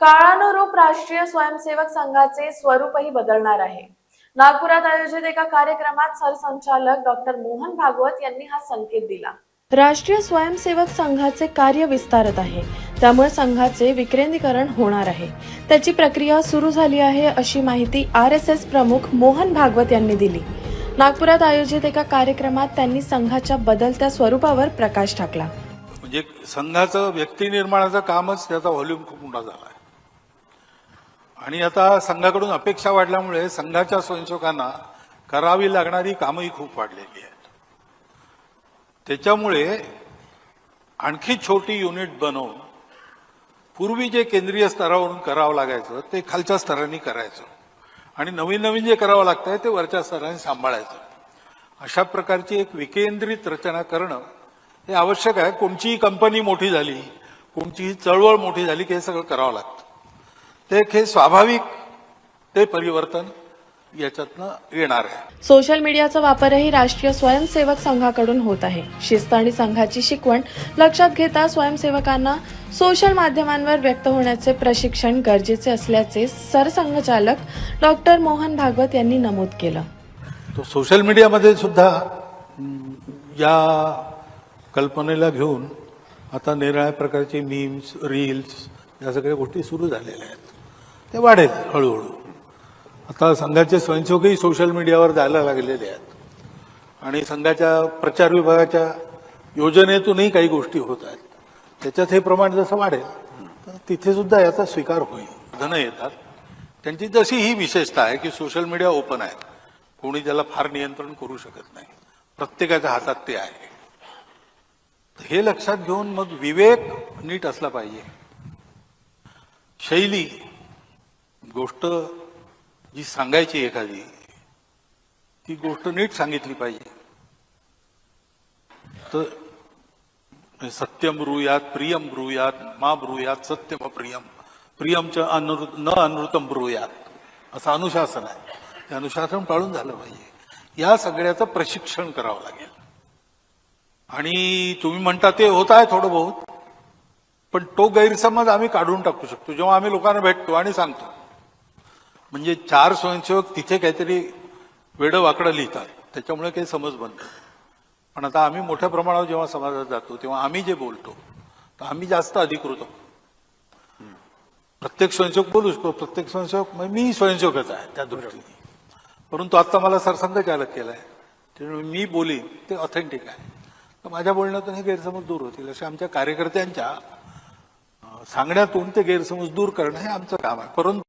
काळानुरूप राष्ट्रीय स्वयंसेवक संघाचे स्वरूपही बदलणार आहे। नागपुरात आयोजित एका कार्यक्रमात सरसंचालक डॉक्टर मोहन भागवत यांनी हा संकेत दिला। राष्ट्रीय स्वयंसेवक संघाचे कार्य विस्तारत आहे, त्यामुळे संघाचे विकेंद्रीकरण होणार आहे। त्याची प्रक्रिया सुरू झाली आहे, अशी माहिती RSS प्रमुख मोहन भागवत यांनी दिली। नागपुरात आयोजित एका कार्यक्रमात त्यांनी संघाच्या बदलत्या स्वरूपावर प्रकाश टाकला। म्हणजे संघाचं व्यक्ती निर्माणाचं कामच त्याचा व्हॉल्यूम खूप मोठा झाला आहे आणि आता संघाकडून अपेक्षा वाढल्यामुळे संघाच्या स्वयंसेवकांना करावी लागणारी कामही खूप वाढलेली आहेत। त्याच्यामुळे आणखी छोटी युनिट बनवून पूर्वी जे केंद्रीय स्तरावरून करावं लागायचं ते खालच्या स्तरांनी करायचं आणि नवीन नवीन जे करावं लागतंय ते वरच्या स्तराने सांभाळायचं। अशा प्रकारची एक विकेंद्रित रचना करणं हे आवश्यक आहे। कोणतीही कंपनी मोठी झाली, कोणतीही चळवळ मोठी झाली की हे सगळं करावं लागतं। ते हे स्वाभाविक ते परिवर्तन याच्यातनं येणार आहे। सोशल मीडियाचा वापरही राष्ट्रीय स्वयंसेवक संघाकडून होत आहे। शिस्त आणि संघाची शिकवण लक्षात घेता स्वयंसेवकांना सोशल माध्यमांवर व्यक्त होण्याचे प्रशिक्षण गरजेचे असल्याचे सरसंघचालक डॉक्टर मोहन भागवत यांनी नमूद केलं। तो सोशल मीडियामध्ये सुद्धा या कल्पनेला घेऊन आता निराळ्या प्रकारचे मीम्स, रील्स या सगळ्या गोष्टी सुरू झालेल्या आहेत। ते वाढेल हळूहळू। आता संघाचे स्वयंसेवकही सोशल मीडियावर जायला लागलेले आहेत आणि संघाच्या प्रचार विभागाच्या योजनेतूनही काही गोष्टी होत आहेत। त्याच्यात हे प्रमाण जसं वाढेल तर तिथे सुद्धा याचा स्वीकार होईल। धन येतात त्यांची जशी ही विशेषता आहे की सोशल मीडिया ओपन आहे, कोणी त्याला फार नियंत्रण करू शकत नाही, प्रत्येकाच्या हातात ते आहे। हे लक्षात घेऊन मग विवेक नीट असला पाहिजे। शैली गोष्ट जी सांगायची एखादी ती गोष्ट नीट सांगितली पाहिजे। तर सत्यम ब्रूयात प्रियम ब्रूयात मा ब्रूयात सत्यम प्रियम प्रियमच न अनृतम ब्रूयात असं अनुशासन आहे। ते अनुशासन पाळून झालं पाहिजे। या सगळ्याचं प्रशिक्षण करावं लागेल आणि तुम्ही म्हणता ते होत आहे थोडं बहुत, पण तो गैरसमज आम्ही काढून टाकू शकतो जेव्हा आम्ही लोकांना भेटतो आणि सांगतो। म्हणजे 4 स्वयंसेवक तिथे काहीतरी वेडं वाकडं लिहितात, त्याच्यामुळे काही समज बनतो। पण आता आम्ही मोठ्या प्रमाणावर जेव्हा समाजात जातो तेव्हा आम्ही जे बोलतो तर आम्ही जास्त अधिकृत होतो। प्रत्येक स्वयंसेवक बोलू शकतो, प्रत्येक स्वयंसेवक मी स्वयंसेवकच आहे त्या दृष्टीने, परंतु आता मला सरसंघचालक केलाय त्यामुळे मी बोलीन ते ऑथेंटिक आहे। तर माझ्या बोलण्यातून हे गैरसमज दूर होतील, अशा आमच्या कार्यकर्त्यांच्या सांगण्यातून ते गैरसमज दूर करणं हे आमचं काम आहे। परंतु